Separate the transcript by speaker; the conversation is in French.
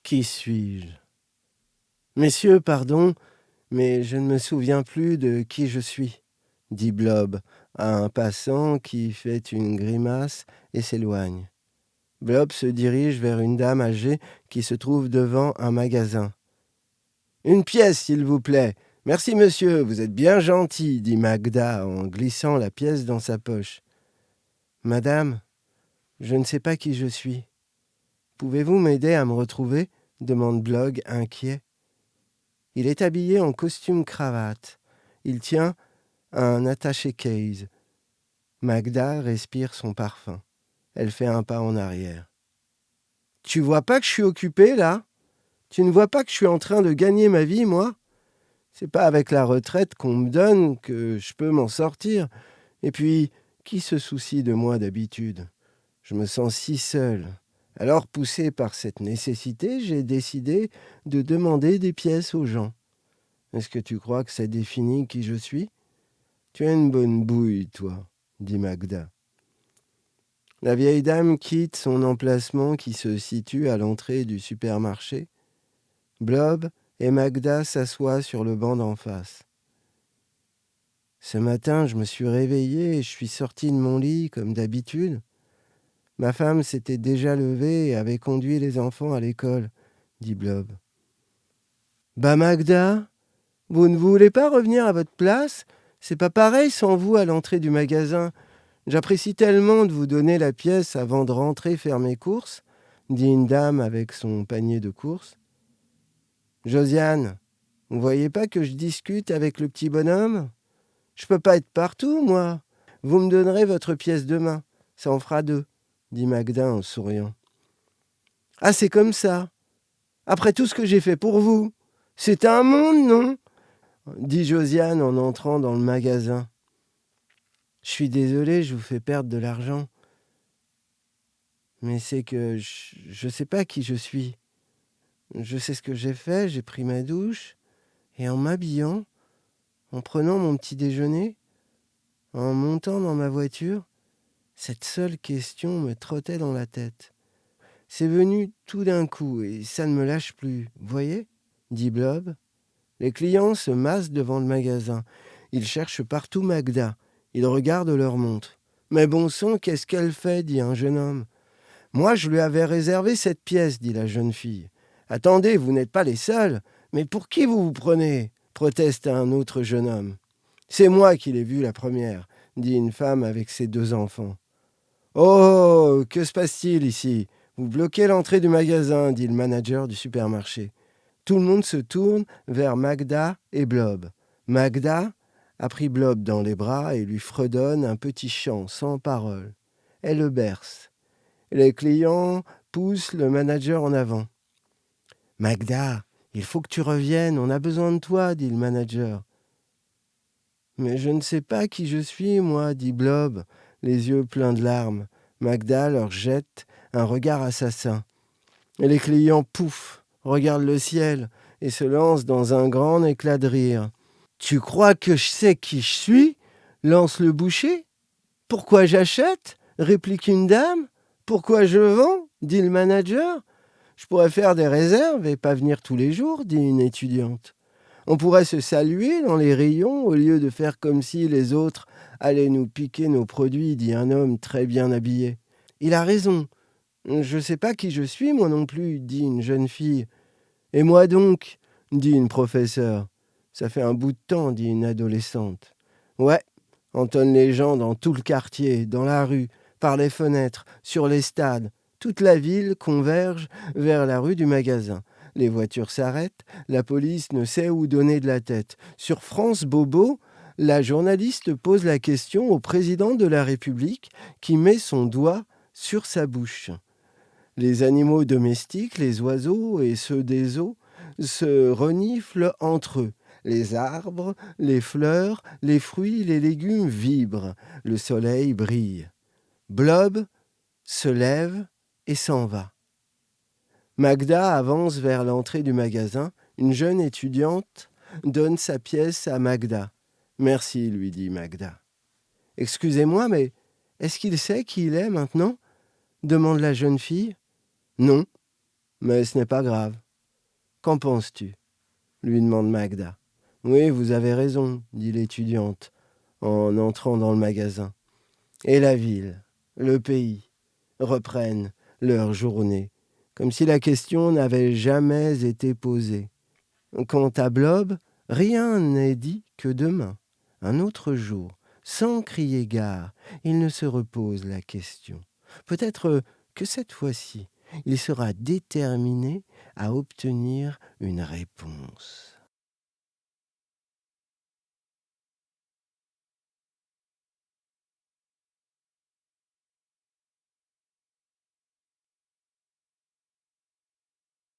Speaker 1: Qui suis-je? Messieurs, pardon, mais je ne me souviens plus de qui je suis, dit Blob à un passant qui fait une grimace et s'éloigne. Blob se dirige vers une dame âgée qui se trouve devant un magasin. « Une pièce, s'il vous plaît. Merci, monsieur, vous êtes bien gentil, dit Magda en glissant la pièce dans sa poche. Madame, je ne sais pas qui je suis. Pouvez-vous m'aider à me retrouver ? Demande Blog, inquiet. Il est habillé en costume-cravate. Il tient un attaché-case. Magda respire son parfum. Elle fait un pas en arrière. « Tu vois pas que je suis occupé, là ? Tu ne vois pas que je suis en train de gagner ma vie, moi ? C'est pas avec la retraite qu'on me donne que je peux m'en sortir. Et puis, qui se soucie de moi d'habitude ? Je me sens si seul. Alors, poussé par cette nécessité, j'ai décidé de demander des pièces aux gens. Est-ce que tu crois que ça définit qui je suis ? Tu as une bonne bouille, toi, dit Magda. La vieille dame quitte son emplacement qui se situe à l'entrée du supermarché. Blob et Magda s'assoient sur le banc d'en face. Ce matin, je me suis réveillé et je suis sorti de mon lit comme d'habitude. Ma femme s'était déjà levée et avait conduit les enfants à l'école, dit Blob. Bah Magda, vous ne voulez pas revenir à votre place ? C'est pas pareil sans vous à l'entrée du magasin. J'apprécie tellement de vous donner la pièce avant de rentrer faire mes courses, dit une dame avec son panier de courses. Josiane, vous voyez pas que je discute avec le petit bonhomme ? Je peux pas être partout, moi. Vous me donnerez votre pièce demain. Ça en fera 2, dit Magda en souriant. Ah, c'est comme ça. Après tout ce que j'ai fait pour vous. C'est un monde, non ? Dit Josiane en entrant dans le magasin. Je suis désolé, je vous fais perdre de l'argent. Mais c'est que je sais pas qui je suis. Je sais ce que j'ai fait, j'ai pris ma douche, et en m'habillant, en prenant mon petit déjeuner, en montant dans ma voiture, cette seule question me trottait dans la tête. C'est venu tout d'un coup, et ça ne me lâche plus. Voyez ? Dit Blob. Les clients se massent devant le magasin. Ils cherchent partout Magda. Ils regardent leur montre. « Mais bon sang, qu'est-ce qu'elle fait ?» dit un jeune homme. « Moi, je lui avais réservé cette pièce, » dit la jeune fille. « Attendez, vous n'êtes pas les seuls. Mais pour qui vous vous prenez ?» proteste un autre jeune homme. « C'est moi qui l'ai vue la première, » dit une femme avec ses 2 enfants. « Oh, que se passe-t-il ici ? Vous bloquez l'entrée du magasin, » dit le manager du supermarché. Tout le monde se tourne vers Magda et Blob. Magda a pris Blob dans les bras et lui fredonne un petit chant sans parole. Elle le berce. Les clients poussent le manager en avant. « Magda, il faut que tu reviennes, on a besoin de toi, » dit le manager. « Mais je ne sais pas qui je suis, moi, » dit Blob, les yeux pleins de larmes. Magda leur jette un regard assassin. Et les clients, pouf, regardent le ciel et se lancent dans un grand éclat de rire. « Tu crois que je sais qui je suis ?» lance le boucher. « Pourquoi j'achète ?» réplique une dame. « Pourquoi je vends ?» dit le manager. « Je pourrais faire des réserves et pas venir tous les jours, » dit une étudiante. « On pourrait se saluer dans les rayons au lieu de faire comme si les autres allaient nous piquer nos produits, » dit un homme très bien habillé. « Il a raison. Je ne sais pas qui je suis, moi non plus, » dit une jeune fille. « Et moi donc ?» dit une professeure. « Ça fait un bout de temps, » dit une adolescente. « Ouais, » entonnent les gens dans tout le quartier, dans la rue, par les fenêtres, sur les stades. Toute la ville converge vers la rue du magasin. Les voitures s'arrêtent, la police ne sait où donner de la tête. Sur France Bobo, la journaliste pose la question au président de la République qui met son doigt sur sa bouche. Les animaux domestiques, les oiseaux et ceux des eaux, se reniflent entre eux. Les arbres, les fleurs, les fruits, les légumes vibrent. Le soleil brille. Blob se lève et s'en va. Magda avance vers l'entrée du magasin. Une jeune étudiante donne sa pièce à Magda. « Merci, » lui dit Magda. « Excusez-moi, mais est-ce qu'il sait qui il est maintenant ?» demande la jeune fille. « Non, Mais ce n'est pas grave. Qu'en penses-tu ? Lui demande Magda. Oui, vous avez raison, dit l'étudiante, en entrant dans le magasin. Et la ville, le pays, reprennent leur journée, comme si la question n'avait jamais été posée. Quant à Blob, rien n'est dit que demain, un autre jour, sans crier gare, il ne se repose la question. Peut-être que cette fois-ci, il sera déterminé à obtenir une réponse.